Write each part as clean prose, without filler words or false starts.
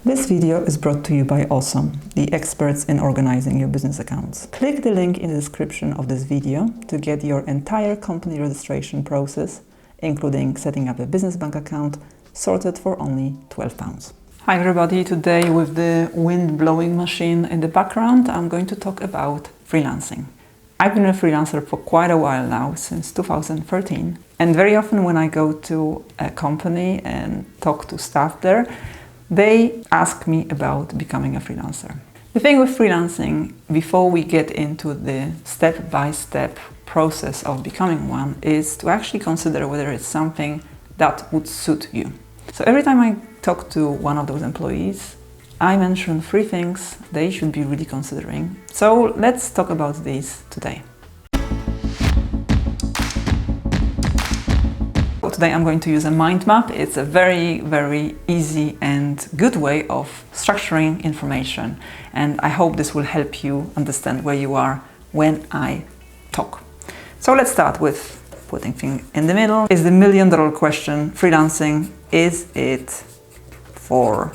This video is brought to you by Awesome, the experts in organizing your business accounts. Click the link in the description of this video to get your entire company registration process, including setting up a business bank account, sorted for only £12. Hi everybody, today with the wind blowing machine in the background, I'm going to talk about freelancing. I've been a freelancer for quite a while now, since 2013. And very often when I go to a company and talk to staff there, they ask me about becoming a freelancer. The thing with freelancing, before we get into the step-by-step process of becoming one, is to actually consider whether it's something that would suit you. So every time I talk to one of those employees, I mention 3 things they should be really considering. So let's talk about these today. Today I'm going to use a mind map. It's a very easy and good way of structuring information, and I hope this will help you understand where you are when I talk. So let's start with putting things in the middle. Is the million-dollar question: freelancing, is it for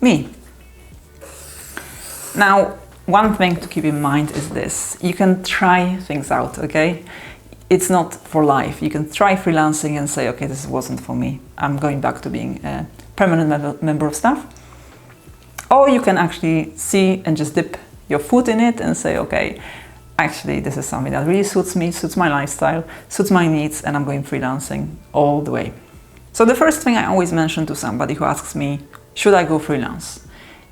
me? Now, one thing to keep in mind is this: you can try things out, okay? It's not for life. You can try freelancing and say, okay, this wasn't for me, I'm going back to being a permanent member of staff. Or you can actually see and just dip your foot in it and say, okay, actually this is something that really suits me, suits my lifestyle, suits my needs, and I'm going freelancing all the way. So the first thing I always mention to somebody who asks me, should I go freelance,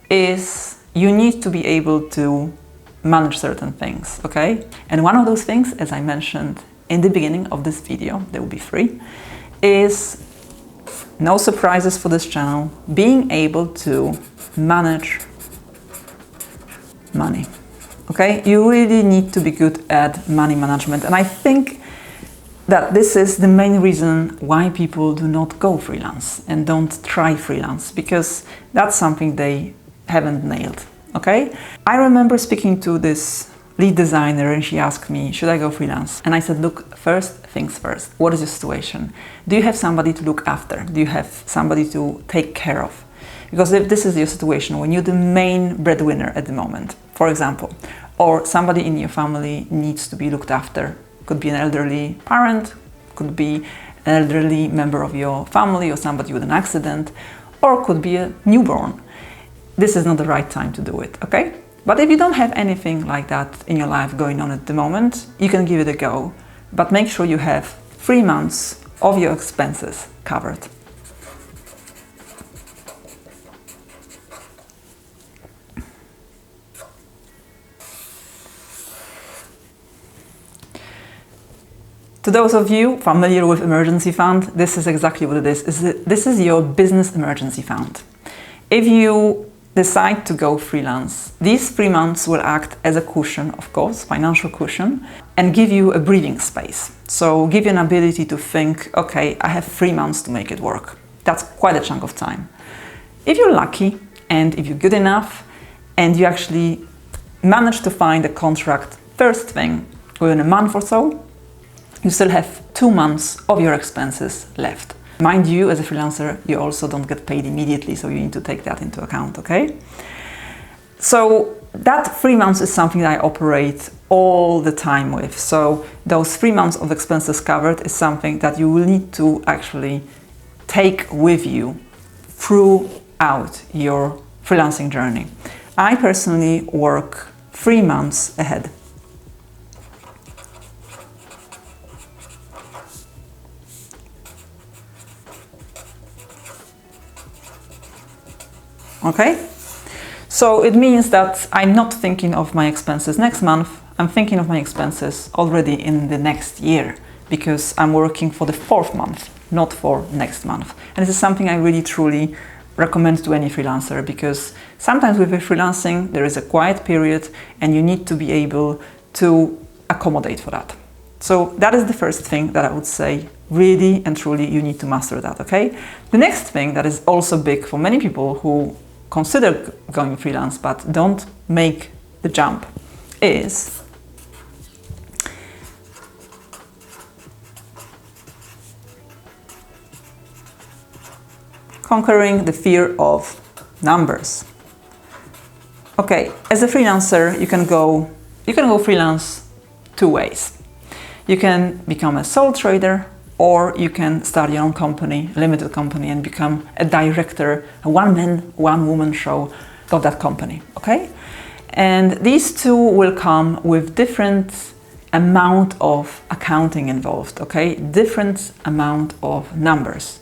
is you need to be able to manage certain things, okay? And one of those things, as I mentioned in the beginning of this video, there will be 3, is, no surprises for this channel, being able to manage money, okay? You really need to be good at money management, and I think that this is the main reason why people do not go freelance and don't try freelance, because that's something they haven't nailed, okay? I remember speaking to this lead designer and she asked me, should I go freelance? And I said, look, first things first, what is your situation? Do you have somebody to look after? Do you have somebody to take care of? Because if this is your situation, when you're the main breadwinner at the moment, for example, or somebody in your family needs to be looked after, could be an elderly parent, could be an elderly member of your family or somebody with an accident, or could be a newborn. This is not the right time to do it, okay? But if you don't have anything like that in your life going on at the moment, you can give it a go, but make sure you have 3 months of your expenses covered. To those of you familiar with emergency fund, this is exactly what it is. This is your business emergency fund. If you decide to go freelance, these 3 months will act as a cushion, of course, financial cushion, and give you a breathing space. So give you an ability to think, okay, I have 3 months to make it work. That's quite a chunk of time. If you're lucky and if you're good enough and you actually manage to find a contract first thing within a month or so, you still have 2 months of your expenses left. Mind you, as a freelancer, you also don't get paid immediately, so you need to take that into account, okay? So that 3 months is something that I operate all the time with. So those 3 months of expenses covered is something that you will need to actually take with you throughout your freelancing journey. I personally work 3 months ahead. Okay, so it means that I'm not thinking of my expenses next month, I'm thinking of my expenses already in the next year, because I'm working for the 4th month, not for next month. And this is something I really truly recommend to any freelancer, because sometimes with freelancing there is a quiet period and you need to be able to accommodate for that. So that is the first thing that I would say, really and truly you need to master that, okay? The next thing that is also big for many people who consider going freelance but don't make the jump is conquering the fear of numbers. Okay, as a freelancer, you can go freelance two ways. You can become a sole trader, or you can start your own company, a limited company, and become a director, a one-man, one-woman show of that company, okay? And these two will come with different amount of accounting involved, okay? Different amount of numbers.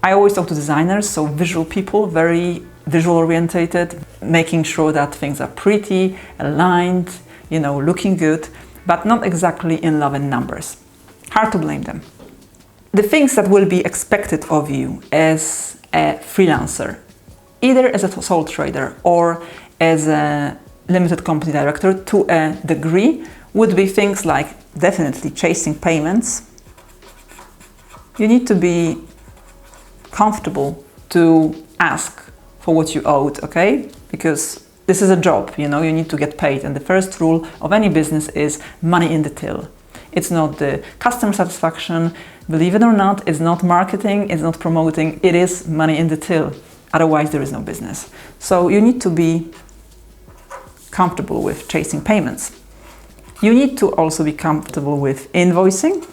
I always talk to designers, so visual people, very visual orientated, making sure that things are pretty, aligned, you know, looking good, but not exactly in love and numbers. Hard to blame them. The things that will be expected of you as a freelancer, either as a sole trader or as a limited company director to a degree, would be things like definitely chasing payments. You need to be comfortable to ask for what you owed, okay? Because this is a job, you know, you need to get paid. And the first rule of any business is money in the till. It's not the customer satisfaction, believe it or not, it's not marketing, it's not promoting, it is money in the till. Otherwise there is no business. So you need to be comfortable with chasing payments. You need to also be comfortable with invoicing.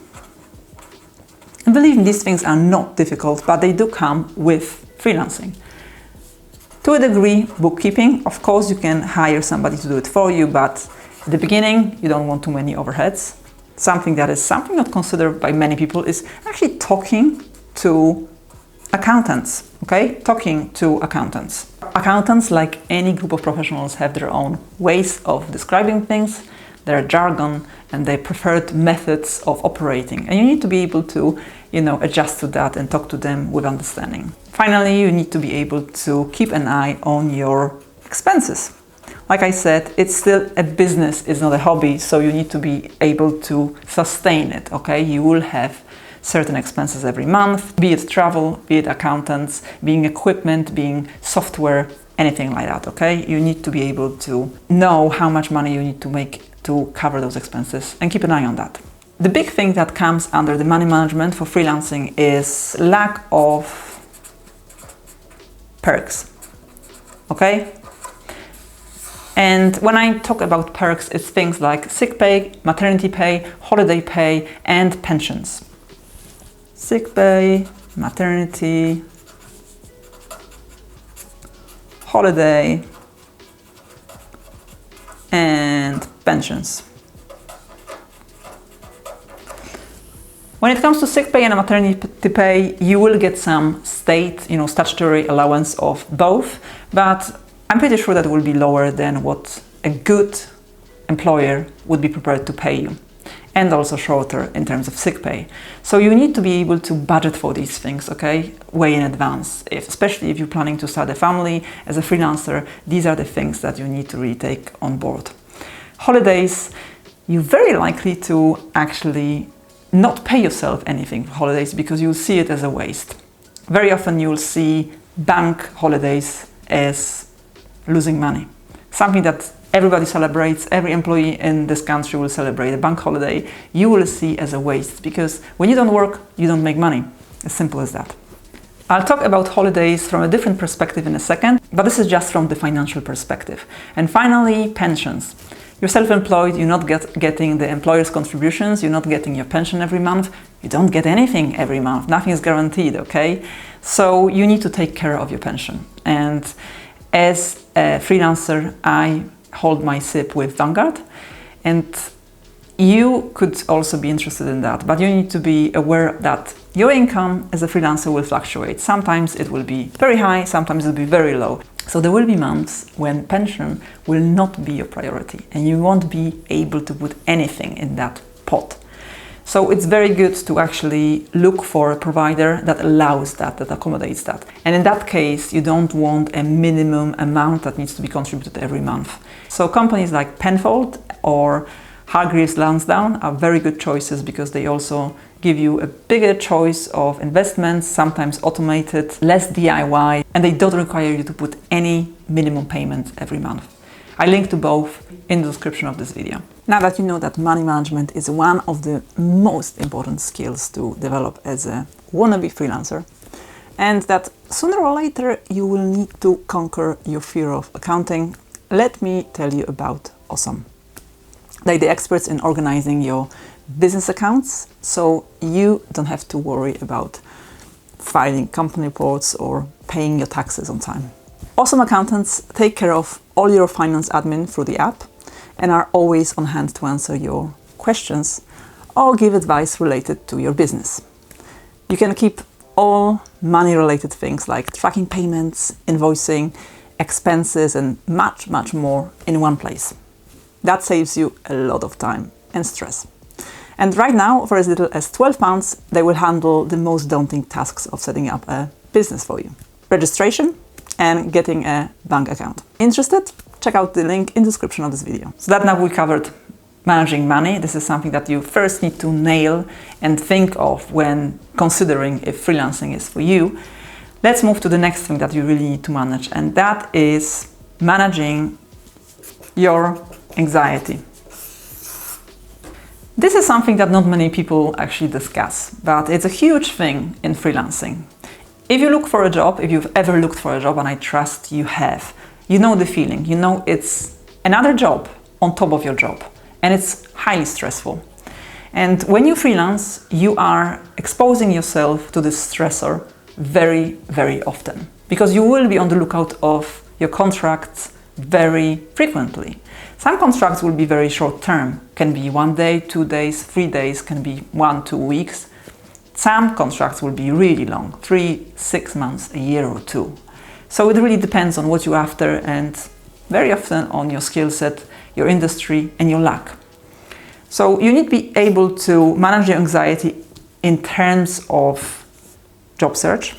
And believe me, these things are not difficult, but they do come with freelancing. To a degree, bookkeeping, of course you can hire somebody to do it for you, but at the beginning you don't want too many overheads. Something not considered by many people is actually talking to accountants, okay? Talking to accountants. Accountants, like any group of professionals, have their own ways of describing things, their jargon, and their preferred methods of operating. And you need to be able to, you know, adjust to that and talk to them with understanding. Finally, you need to be able to keep an eye on your expenses. Like I said, it's still a business, it's not a hobby, so you need to be able to sustain it, okay? You will have certain expenses every month, be it travel, be it accountants, being equipment, being software, anything like that, okay? You need to be able to know how much money you need to make to cover those expenses and keep an eye on that. The big thing that comes under the money management for freelancing is lack of perks, okay? And when I talk about perks, it's things like sick pay, maternity pay, holiday pay, and pensions. Sick pay, maternity, holiday, and pensions. When it comes to sick pay and maternity pay, you will get some state, statutory allowance of both, but I'm pretty sure that will be lower than what a good employer would be prepared to pay you, and also shorter in terms of sick pay. So you need to be able to budget for these things, okay, way in advance. Especially if you're planning to start a family as a freelancer, these are the things that you need to really take on board. Holidays, you're very likely to actually not pay yourself anything for holidays because you'll see it as a waste. Very often you'll see bank holidays as losing money. Something that everybody celebrates, every employee in this country will celebrate a bank holiday, you will see as a waste because when you don't work, you don't make money. As simple as that. I'll talk about holidays from a different perspective in a second, but this is just from the financial perspective. And finally, pensions. You're self-employed, you're not getting the employer's contributions, you're not getting your pension every month, you don't get anything every month, nothing is guaranteed, okay? So you need to take care of your pension. And as a freelancer, I hold my SIP with Vanguard, and you could also be interested in that, but you need to be aware that your income as a freelancer will fluctuate. Sometimes it will be very high, sometimes it will be very low. So there will be months when pension will not be your priority and you won't be able to put anything in that pot. So it's very good to actually look for a provider that allows that accommodates that. And in that case, you don't want a minimum amount that needs to be contributed every month. So companies like Penfold or Hargreaves Lansdowne are very good choices because they also give you a bigger choice of investments, sometimes automated, less DIY, and they don't require you to put any minimum payment every month. I link to both in the description of this video. Now that you know that money management is one of the most important skills to develop as a wannabe freelancer, and that sooner or later you will need to conquer your fear of accounting. Let me tell you about Awesome. They're the experts in organizing your business accounts, so you don't have to worry about filing company reports or paying your taxes on time. Awesome accountants take care of all your finance admin through the app and are always on hand to answer your questions or give advice related to your business. You can keep all money-related things like tracking payments, invoicing, expenses, and much, much more in one place. That saves you a lot of time and stress. And right now, for as little as £12, they will handle the most daunting tasks of setting up a business for you. Registration and getting a bank account. Interested? Check out the link in the description of this video. So that now we covered managing money. This is something that you first need to nail and think of when considering if freelancing is for you. Let's move to the next thing that you really need to manage, and that is managing your anxiety. This is something that not many people actually discuss, but it's a huge thing in freelancing. If you look for a job, if you've ever looked for a job, and I trust you have, you know the feeling. You know it's another job on top of your job, and it's highly stressful. And when you freelance, you are exposing yourself to this stressor very, very often, because you will be on the lookout of your contracts very frequently. Some contracts will be very short term, can be 1 day, 2 days, 3 days, can be 1-2 weeks. Some contracts will be really long, 3-6 months, a year or two. So it really depends on what you're after and very often on your skill set, your industry and your luck. So you need to be able to manage your anxiety in terms of job search.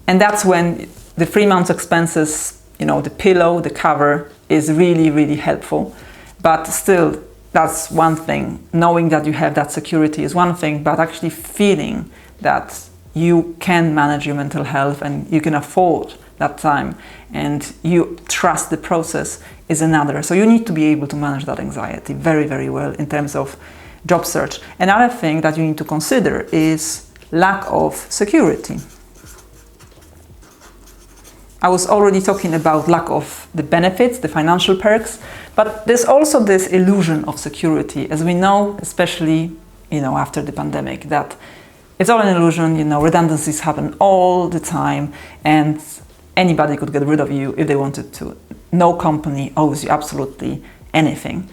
And that's when the 3 months expenses, the pillow, the cover is really, really helpful. But still, that's one thing. Knowing that you have that security is one thing, but actually feeling that you can manage your mental health and you can afford that time and you trust the process is another. So you need to be able to manage that anxiety very, very well in terms of job search. Another thing that you need to consider is lack of security. I was already talking about lack of the benefits, the financial perks, but there's also this illusion of security, as we know, especially, after the pandemic, that it's all an illusion, redundancies happen all the time and anybody could get rid of you if they wanted to. No company owes you absolutely anything.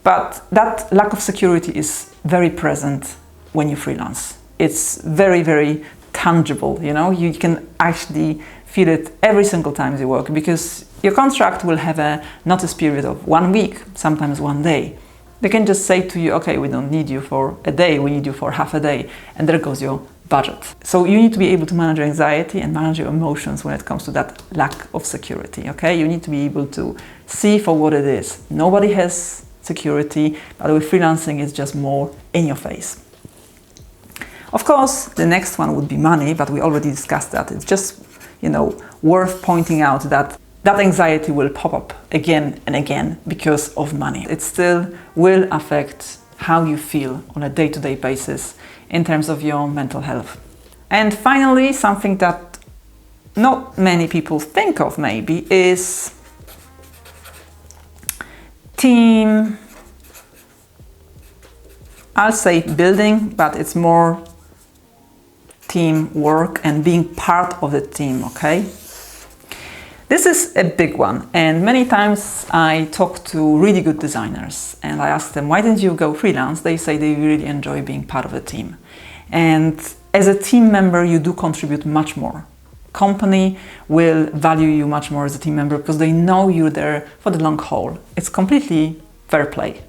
But that lack of security is very present when you freelance. It's very, very tangible, you can actually feel it every single time you work, because your contract will have a notice period of 1 week, sometimes 1 day. They can just say to you, okay, we don't need you for a day, we need you for half a day, and there goes your budget. So you need to be able to manage your anxiety and manage your emotions when it comes to that lack of security, okay? You need to be able to see for what it is. Nobody has security, but with freelancing it's just more in your face. Of course, the next one would be money, but we already discussed that. It's just worth pointing out that that anxiety will pop up again and again because of money. It still will affect how you feel on a day-to-day basis in terms of your mental health. And finally, something that not many people think of maybe is team, I'll say building, but it's more teamwork and being part of the team, okay? This is a big one, and many times I talk to really good designers and I ask them, why didn't you go freelance? They say they really enjoy being part of a team. And as a team member, you do contribute much more. Company will value you much more as a team member because they know you're there for the long haul. It's completely fair play.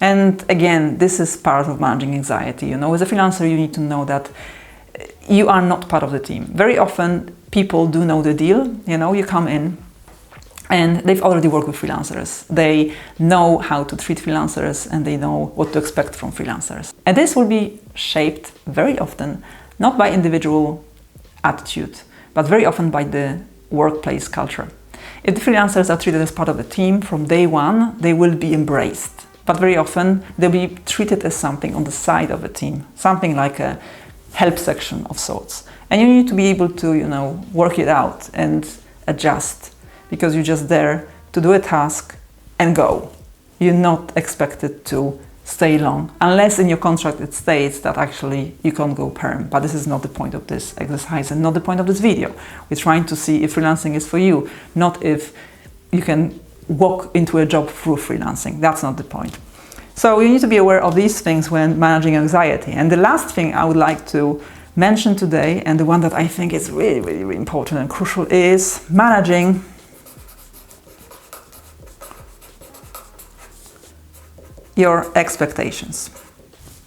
And again, this is part of managing anxiety. As a freelancer, you need to know that you are not part of the team. Very often people do know the deal. You come in and they've already worked with freelancers. They know how to treat freelancers and they know what to expect from freelancers. And this will be shaped very often, not by individual attitude, but very often by the workplace culture. If the freelancers are treated as part of the team from day one, they will be embraced. But very often they'll be treated as something on the side of a team, something like a help section of sorts. And you need to be able to, work it out and adjust, because you're just there to do a task and go. You're not expected to stay long, unless in your contract it states that actually you can't go perm. But this is not the point of this exercise and not the point of this video. We're trying to see if freelancing is for you, not if you can walk into a job through freelancing. That's not the point. So you need to be aware of these things when managing anxiety. And the last thing I would like to mention today, and the one that I think is really, really, really important and crucial, is managing your expectations.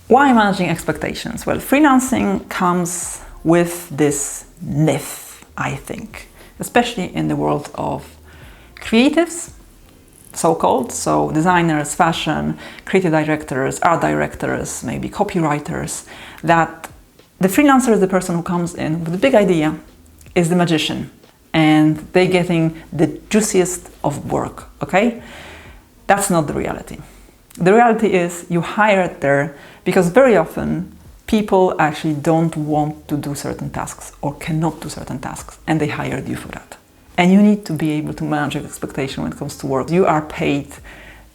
Why managing expectations? Well, freelancing comes with this myth, I think, especially in the world of creatives, so-called, so designers, fashion, creative directors, art directors, maybe copywriters, that the freelancer is the person who comes in with a big idea, is the magician, and they're getting the juiciest of work, okay? That's not the reality. The reality is you hired there because very often people actually don't want to do certain tasks or cannot do certain tasks, and they hired you for that. And you need to be able to manage your expectation when it comes to work. You are paid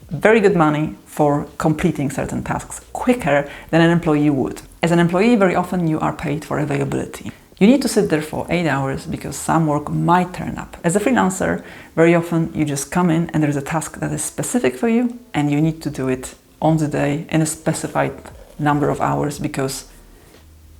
very good money for completing certain tasks quicker than an employee would. As an employee, very often you are paid for availability. You need to sit there for 8 hours because some work might turn up. As a freelancer, very often you just come in and there's a task that is specific for you and you need to do it on the day in a specified number of hours because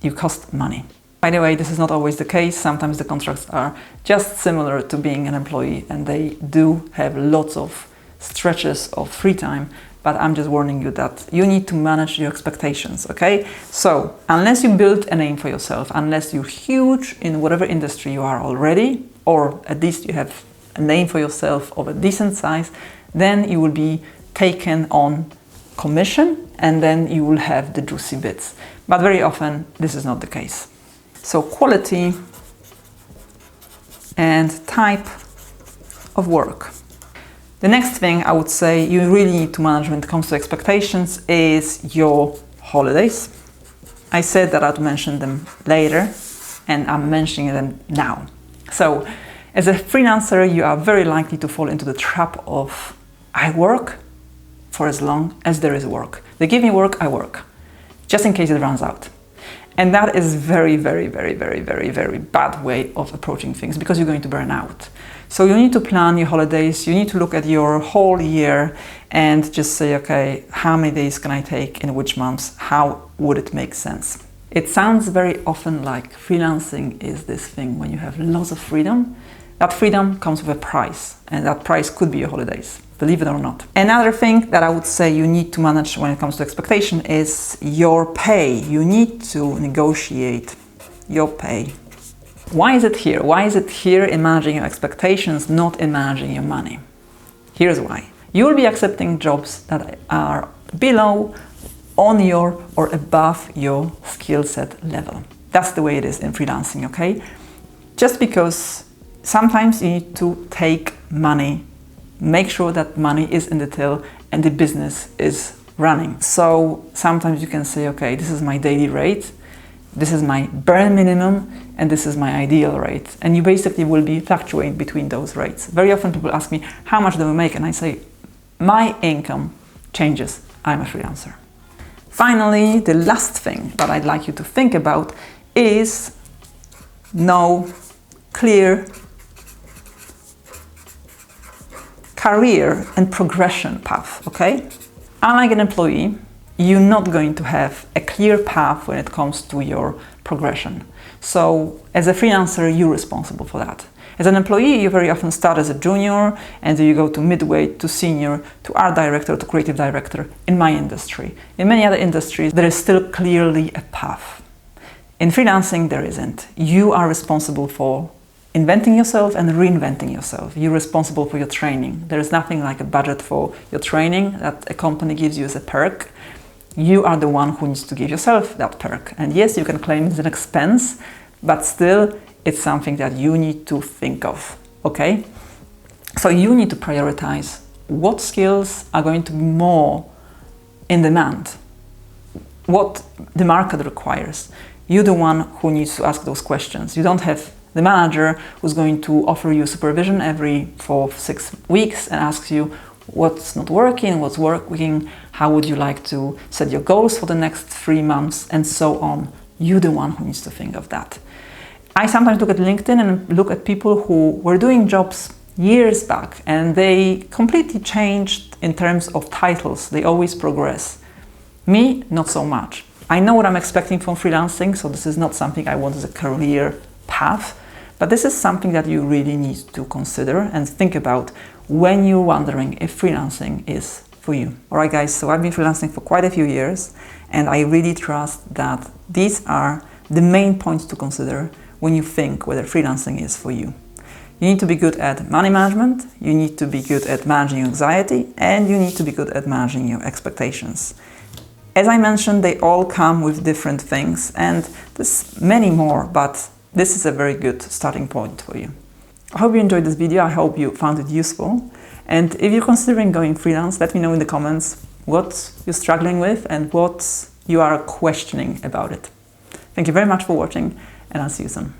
you cost money. By the way, this is not always the case. Sometimes the contracts are just similar to being an employee and they do have lots of stretches of free time, but I'm just warning you that you need to manage your expectations, okay? So, unless you build a name for yourself, unless you're huge in whatever industry you are already, or at least you have a name for yourself of a decent size, then you will be taken on commission and then you will have the juicy bits. But very often, this is not the case. So quality and type of work. The next thing I would say you really need to manage when it comes to expectations is your holidays. I said that I'd mention them later and I'm mentioning them now. So as a freelancer, you are very likely to fall into the trap of I work for as long as there is work. They give me work, I work, just in case it runs out. And that is very, very, very, very, very, very bad way of approaching things because you're going to burn out. So you need to plan your holidays, you need to look at your whole year and just say, okay, how many days can I take in which months? How would it make sense? It sounds very often like freelancing is this thing when you have lots of freedom. That freedom comes with a price, and that price could be your holidays, believe it or not. Another thing that I would say you need to manage when it comes to expectation is your pay. You need to negotiate your pay. Why is it here? Why is it here in managing your expectations, not in managing your money? Here's why. You will be accepting jobs that are below, on your, or above your skill set level. That's the way it is in freelancing, okay? Just because sometimes you need to take money, make sure that money is in the till and the business is running. So sometimes you can say, okay, this is my daily rate, this is my bare minimum, and this is my ideal rate. And you basically will be fluctuating between those rates. Very often people ask me, how much do I make? And I say, my income changes. I'm a freelancer. Finally, the last thing that I'd like you to think about is no clear career and progression path, okay? Unlike an employee, you're not going to have a clear path when it comes to your progression. So as a freelancer, you're responsible for that. As an employee, you very often start as a junior and then you go to midweight, to senior, to art director, to creative director in my industry. In many other industries, there is still clearly a path. In freelancing, there isn't. You are responsible for inventing yourself and reinventing yourself. You're responsible for your training. There is nothing like a budget for your training that a company gives you as a perk. You are the one who needs to give yourself that perk. And yes, you can claim it's an expense, but still it's something that you need to think of, okay? So you need to prioritize what skills are going to be more in demand, what the market requires. You're the one who needs to ask those questions. You don't have the manager who's going to offer you supervision every 4-6 weeks and asks you what's not working, what's working, how would you like to set your goals for the next 3 months, and so on. You're the one who needs to think of that. I sometimes look at LinkedIn and look at people who were doing jobs years back and they completely changed in terms of titles. They always progress. Me, not so much. I know what I'm expecting from freelancing, so this is not something I want as a career path, but this is something that you really need to consider and think about when you're wondering if freelancing is for you. Alright guys, so I've been freelancing for quite a few years and I really trust that these are the main points to consider when you think whether freelancing is for you. You need to be good at money management, you need to be good at managing anxiety, and you need to be good at managing your expectations. As I mentioned, they all come with different things and there's many more, but this is a very good starting point for you. I hope you enjoyed this video, I hope you found it useful. And if you're considering going freelance, let me know in the comments what you're struggling with and what you are questioning about it. Thank you very much for watching, and I'll see you soon.